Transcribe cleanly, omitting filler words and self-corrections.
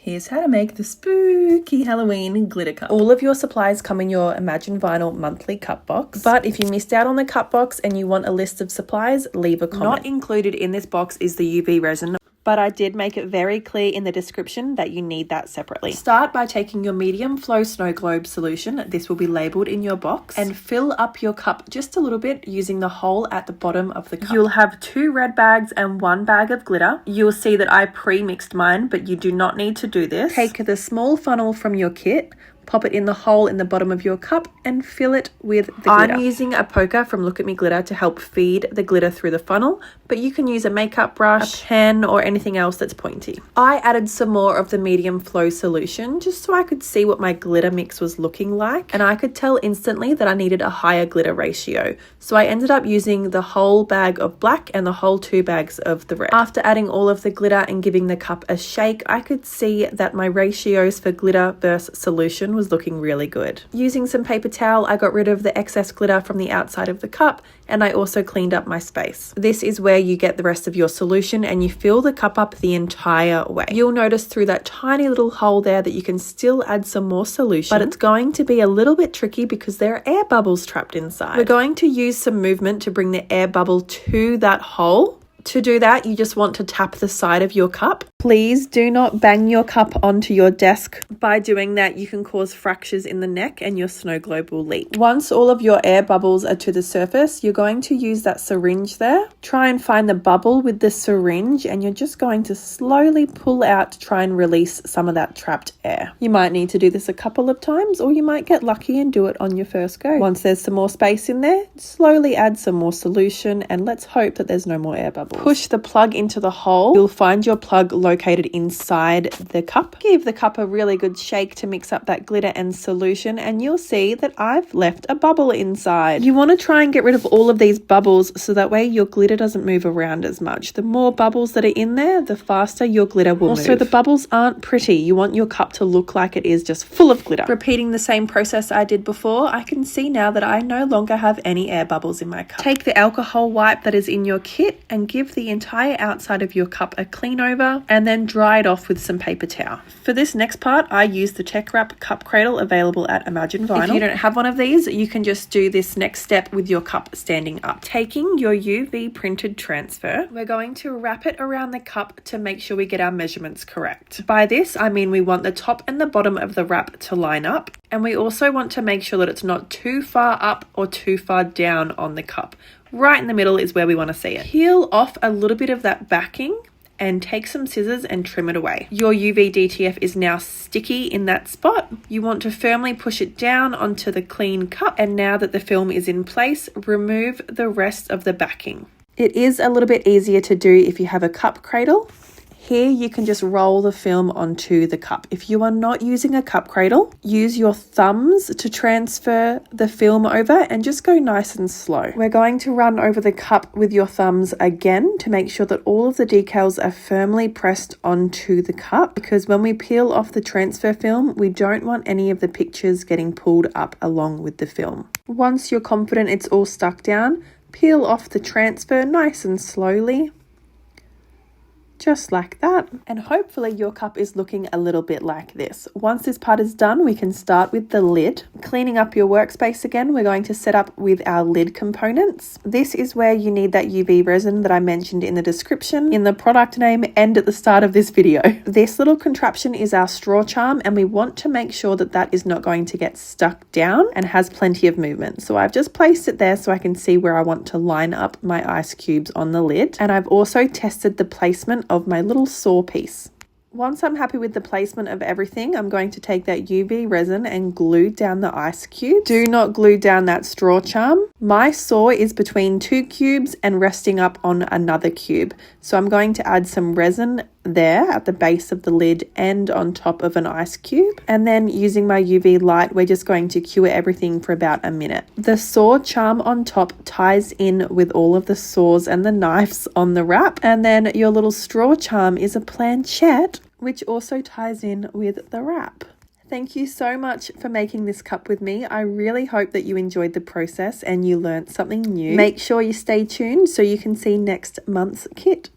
Here's how to make the spooky Halloween glitter cup. All of your supplies come in your Imagine Vinyl monthly cup box. But if you missed out on the cup box and you want a list of supplies, leave a comment. Not included in this box is the UV resin, but I did make it very clear in the description that you need that separately. Start by taking your medium flow snow globe solution, this will be labelled in your box, and fill up your cup just a little bit using the hole at the bottom of the cup. You'll have 2 red bags and 1 bag of glitter. You'll see that I pre-mixed mine, but you do not need to do this. Take the small funnel from your kit, pop it in the hole in the bottom of your cup and fill it with the glitter. I'm using a poker from Look at Me Glitter to help feed the glitter through the funnel, but you can use a makeup brush, a pen, or anything else that's pointy. I added some more of the medium flow solution just so I could see what my glitter mix was looking like, and I could tell instantly that I needed a higher glitter ratio. So I ended up using the whole bag of black and the whole 2 bags of the red. After adding all of the glitter and giving the cup a shake, I could see that my ratios for glitter versus solution was looking really good. Using some paper towel, I got rid of the excess glitter from the outside of the cup, and I also cleaned up my space. This is where you get the rest of your solution and you fill the cup up the entire way. You'll notice through that tiny little hole there that you can still add some more solution, but it's going to be a little bit tricky because there are air bubbles trapped inside. We're going to use some movement to bring the air bubble to that hole. To do that, you just want to tap the side of your cup. Please do not bang your cup onto your desk. By doing that, you can cause fractures in the neck and your snow globe will leak. Once all of your air bubbles are to the surface, you're going to use that syringe there. Try and find the bubble with the syringe, and you're just going to slowly pull out to try and release some of that trapped air. You might need to do this a couple of times, or you might get lucky and do it on your first go. Once there's some more space in there, slowly add some more solution, and let's hope that there's no more air bubbles. Push the plug into the hole. You'll find your plug located inside the cup. Give the cup a really good shake to mix up that glitter and solution, and you'll see that I've left a bubble inside. You want to try and get rid of all of these bubbles so that way your glitter doesn't move around as much. The more bubbles that are in there, the faster your glitter will move. Also, the bubbles aren't pretty. You want your cup to look like it is just full of glitter. Repeating the same process I did before, I can see now that I no longer have any air bubbles in my cup. Take the alcohol wipe that is in your kit and give the entire outside of your cup a clean over, and then dry it off with some paper towel. For this next part, I use the Tech Wrap cup cradle available at Imagine Vinyl. If you don't have one of these, you can just do this next step with your cup standing up. Taking your UV printed transfer, we're going to wrap it around the cup to make sure we get our measurements correct. By this, I mean we want the top and the bottom of the wrap to line up, and we also want to make sure that it's not too far up or too far down on the cup. Right in the middle is where we want to see it. Peel off a little bit of that backing and take some scissors and trim it away. Your UV DTF is now sticky in that spot. You want to firmly push it down onto the clean cup, and now that the film is in place, remove the rest of the backing. It is a little bit easier to do if you have a cup cradle. Here you can just roll the film onto the cup. If you are not using a cup cradle, use your thumbs to transfer the film over and just go nice and slow. We're going to run over the cup with your thumbs again to make sure that all of the decals are firmly pressed onto the cup, because when we peel off the transfer film, we don't want any of the pictures getting pulled up along with the film. Once you're confident it's all stuck down, peel off the transfer nice and slowly. Just like that, and hopefully your cup is looking a little bit like this. Once this part is done, we can start with the lid. Cleaning up your workspace again, we're going to set up with our lid components. This is where you need that UV resin that I mentioned in the description, in the product name, and at the start of this video. This little contraption is our straw charm, and we want to make sure that that is not going to get stuck down and has plenty of movement. So I've just placed it there so I can see where I want to line up my ice cubes on the lid, and I've also tested the placement of my little saw piece. Once I'm happy with the placement of everything, I'm going to take that UV resin and glue down the ice cube. Do not glue down that straw charm. My saw is between 2 cubes and resting up on another cube. So I'm going to add some resin there at the base of the lid and on top of an ice cube. And then using my UV light, we're just going to cure everything for about a minute. The saw charm on top ties in with all of the saws and the knives on the wrap. And then your little straw charm is a planchette, which also ties in with the wrap. Thank you so much for making this cup with me. I really hope that you enjoyed the process and you learnt something new. Make sure you stay tuned so you can see next month's kit.